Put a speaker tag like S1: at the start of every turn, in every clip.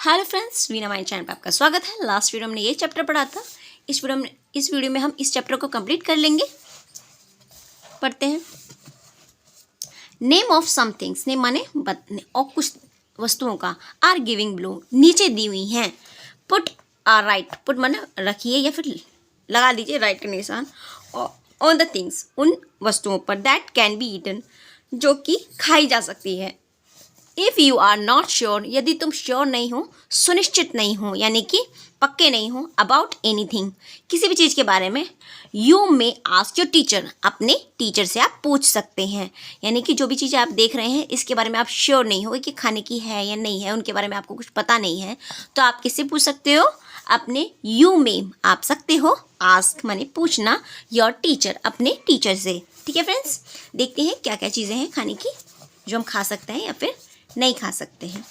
S1: Hello friends, Veena mind channel पर आपका स्वागत है। लास्ट वीडियो हमने ये चैप्टर पढ़ा था। इस वीडियो में हम इस चैप्टर को कंप्लीट कर लेंगे। पढ़ते हैं। Name of some things, name माने बताने, और कुछ वस्तुओं का। आर गिविंग बिलो, नीचे दी हुई हैं। पुट आर राइट, पुट माने रखिए या फिर लगा दीजिए राइट का निशान ऑन द थिंग्स, उन वस्तुओं पर। दैट कैन बी ईटन, जो कि खाई जा सकती है। If you are not sure, यदि तुम श्योर नहीं हो, सुनिश्चित नहीं हो, यानी कि पक्के नहीं हो, अबाउट एनीथिंग, किसी भी चीज़ के बारे में, you may ask your teacher, अपने टीचर से आप पूछ सकते हैं। यानी कि जो भी चीज़ें आप देख रहे हैं इसके बारे में आप श्योर नहीं हो कि खाने की है या नहीं है, उनके बारे में आपको कुछ पता नहीं है, तो आप किससे पूछ सकते हो? अपने यू मे, आप सकते हो, आस्क माने पूछना, योर टीचर, अपने टीचर से। ठीक है फ्रेंड्स, देखते हैं क्या क्या चीज़ें हैं खाने की जो हम खा सकते हैं या फिर नहीं खा सकते हैं।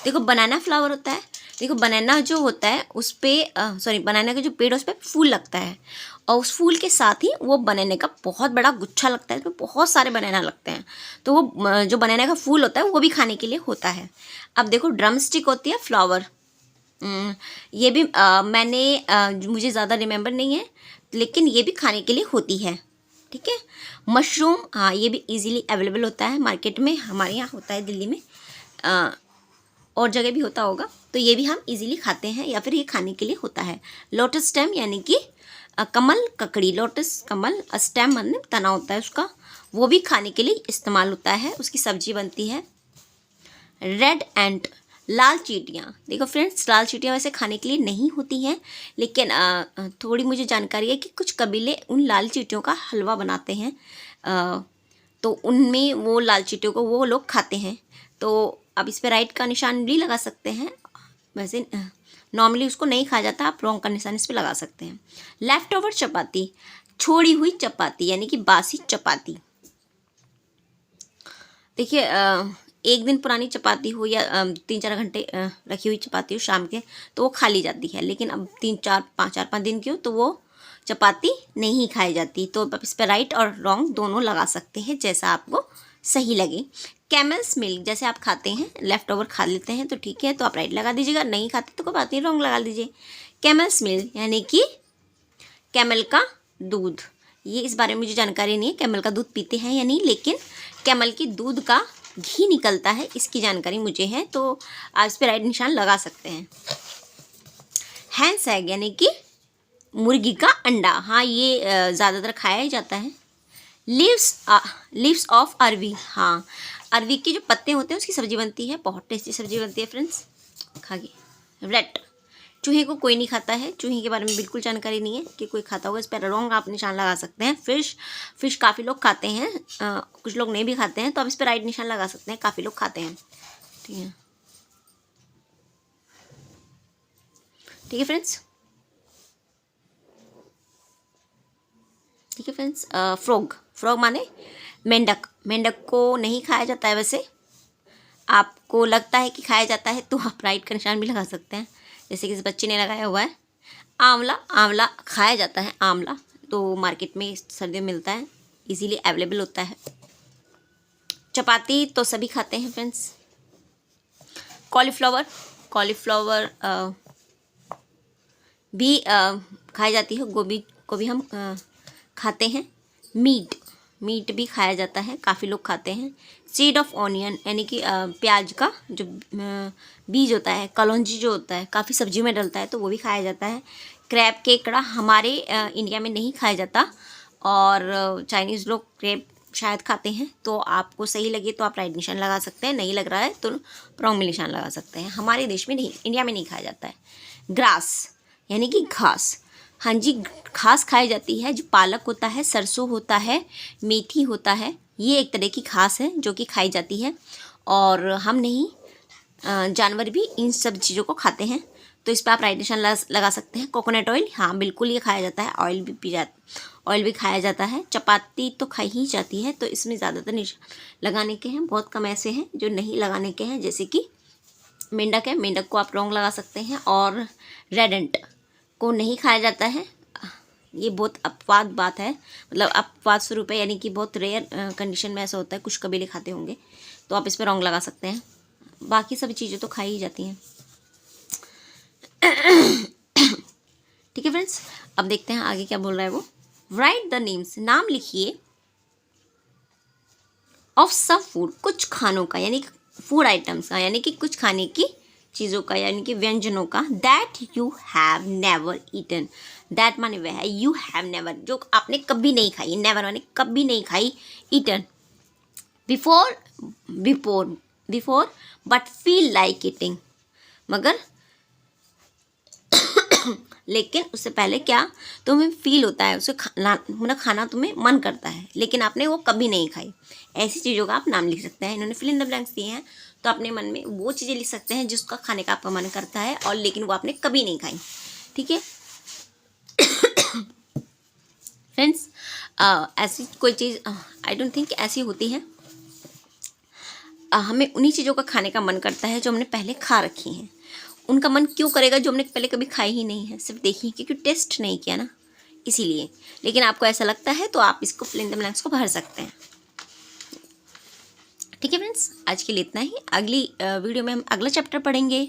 S1: देखो, बनाना फ्लावर होता है। देखो, बनाना जो होता है उस पर बनाना का जो पेड़ है उस पर फूल लगता है, और उस फूल के साथ ही वो बनाने का बहुत बड़ा गुच्छा लगता है, इसमें बहुत सारे बनाना लगते हैं। तो वो जो बनाना का फूल होता है वो भी खाने के लिए होता है। अब देखो, ड्रम स्टिक होती है, फ्लावर। ये भी मुझे ज़्यादा रिमेंबर नहीं है, लेकिन ये भी खाने के लिए होती है। ठीक है। मशरूम, हाँ, ये भी इजीली अवेलेबल होता है मार्केट में, हमारे यहाँ होता है दिल्ली में, और जगह भी होता होगा, तो ये भी हम इजीली खाते हैं या फिर ये खाने के लिए होता है। लोटस स्टेम, यानी कि कमल ककड़ी, लोटस कमल, स्टेम मतलब तना होता है उसका, वो भी खाने के लिए इस्तेमाल होता है, उसकी सब्जी बनती है। रेड एंट, लाल चींटियाँ। देखो फ्रेंड्स, लाल चींटियाँ वैसे खाने के लिए नहीं होती हैं, लेकिन थोड़ी मुझे जानकारी है कि कुछ कबीले उन लाल चींटियों का हलवा बनाते हैं, तो उनमें वो लाल चींटियों को वो लोग खाते हैं। तो आप इस पर राइट का निशान भी लगा सकते हैं, वैसे नॉर्मली उसको नहीं खाया जाता, आप रॉन्ग का निशान इस पर लगा सकते हैं। लेफ्ट ओवर चपाती, छोड़ी हुई चपाती, यानी कि बासी चपाती। देखिए, एक दिन पुरानी चपाती हो या 3-4 घंटे रखी हुई चपाती हो शाम के, तो वो खा ली जाती है, लेकिन अब 4-5 दिन की हो तो वो चपाती नहीं खाई जाती। तो आप इस पर राइट और रॉन्ग दोनों लगा सकते हैं, जैसा आपको सही लगे। कैमल्स मिल्क, जैसे आप खाते हैं, लेफ़्ट ओवर खा लेते हैं तो ठीक है, तो आप राइट लगा दीजिएगा, नहीं खाते तो कोई बात नहीं, रॉन्ग लगा दीजिए। कैमल्स मिल्क, यानी कि कैमल का दूध। ये इस बारे में मुझे जानकारी नहीं है, कैमल का दूध पीते हैं या नहीं, लेकिन कैमल की दूध का घी निकलता है, इसकी जानकारी मुझे है, तो आप इस पर राइट निशान लगा सकते हैं। हैंस एग, यानी कि मुर्गी का अंडा, हाँ, ये ज़्यादातर खाया ही जाता है। लीव्स ऑफ अरवी, हाँ, अरवी के जो पत्ते होते हैं उसकी सब्जी बनती है, बहुत टेस्टी सब्जी बनती है फ्रेंड्स, खाइए। रेट, चूहे को कोई नहीं खाता है, चूहे के बारे में बिल्कुल जानकारी नहीं है कि कोई खाता होगा, इस पर रॉन्ग आप निशान लगा सकते हैं। फिश काफ़ी लोग खाते हैं, कुछ लोग नहीं भी खाते हैं, तो आप इस पर राइट निशान लगा सकते हैं, काफ़ी लोग खाते हैं। ठीक है, ठीक है फ्रेंड्स, ठीक है फ्रेंड्स। फ्रॉग माने मेंढक। मेंढक को नहीं खाया जाता है, वैसे आपको लगता है कि खाया जाता है तो आप राइट का निशान भी लगा सकते हैं, जैसे कि इस बच्चे ने लगाया हुआ है। आंवला, आंवला खाया जाता है, आंवला तो मार्केट में सर्दियों में मिलता है, इजीली अवेलेबल होता है। चपाती तो सभी खाते हैं फ्रेंड्स। कॉलीफ्लावर, कॉलीफ्लावर भी खाई जाती है, गोभी को भी हम खाते हैं। मीट भी खाया जाता है, काफ़ी लोग खाते हैं। सीड ऑफ ऑनियन, यानी कि प्याज का जो बीज होता है, कलौंजी जो होता है, काफ़ी सब्जी में डलता है, तो वो भी खाया जाता है। क्रैब, केकड़ा हमारे इंडिया में नहीं खाया जाता, और चाइनीज़ लोग क्रैब शायद खाते हैं, तो आपको सही लगे तो आप राइट निशान लगा सकते हैं, नहीं लग रहा है तो रॉन्ग में निशान लगा सकते हैं। हमारे देश में नहीं, इंडिया में नहीं खाया जाता है। ग्रास, यानी कि घास, हाँ जी, घास खाई जाती है, जो पालक होता है, सरसों होता है, मेथी होता है, ये एक तरह की घास है जो कि खाई जाती है, और हम नहीं, जानवर भी इन सब चीज़ों को खाते हैं, तो इस पर आप राइट निशान लगा सकते हैं। कोकोनट ऑयल, हाँ बिल्कुल ये खाया जाता है, ऑयल भी खाया जाता है। चपाती तो खाई ही जाती है, तो इसमें ज़्यादातर निशान लगाने के हैं, बहुत कम ऐसे हैं जो नहीं लगाने के हैं, जैसे कि मेंढक है, मेंढक को आप रॉन्ग लगा सकते हैं। और रेडेंट को नहीं खाया जाता है, ये बहुत अपवाद बात है, मतलब अपवाद स्वरूप है, यानी कि बहुत रेयर कंडीशन में ऐसा होता है, कुछ कबीले खाते होंगे, तो आप इस पर रॉन्ग लगा सकते हैं। बाकी सभी चीज़ें तो खाई ही जाती हैं। ठीक है फ्रेंड्स, अब देखते हैं आगे क्या बोल रहा है वो। राइट द नेम्स, नाम लिखिए, ऑफ सम फूड, कुछ खानों का, यानी फूड आइटम्स का, यानी कि कुछ खाने की चीज़ों का, यानी कि व्यंजनों का। That you have never eaten, that माने वह है, यू हैव नेवर जो आपने कभी नहीं खाई, नेवर माने कभी नहीं खाई, eaten before, before but feel like eating, मगर लेकिन उससे पहले क्या तुम्हें फील होता है, उसे मतलब खाना तुम्हें मन करता है, लेकिन आपने वो कभी नहीं खाई। ऐसी चीज़ों का आप नाम लिख सकते हैं। इन्होंने फिल इन द ब्लैंक्स दिए हैं, तो अपने मन में वो चीज़ें लिख सकते हैं जिसका खाने का आपका मन करता है और लेकिन वो आपने कभी नहीं खाई। ठीक है फ्रेंड्स, ऐसी कोई चीज़ आई डोंट थिंक ऐसी होती है। हमें उन्हीं चीज़ों का खाने का मन करता है जो हमने पहले खा रखी हैं। उनका मन क्यों करेगा जो हमने पहले कभी खाई ही नहीं है, सिर्फ देखी, क्योंकि टेस्ट नहीं किया ना, इसीलिए। लेकिन आपको ऐसा लगता है तो आप इसको फिल इन द ब्लैंक्स को भर सकते हैं। ठीक है फ्रेंड्स, आज के लिए इतना ही। अगली वीडियो में हम अगला चैप्टर पढ़ेंगे।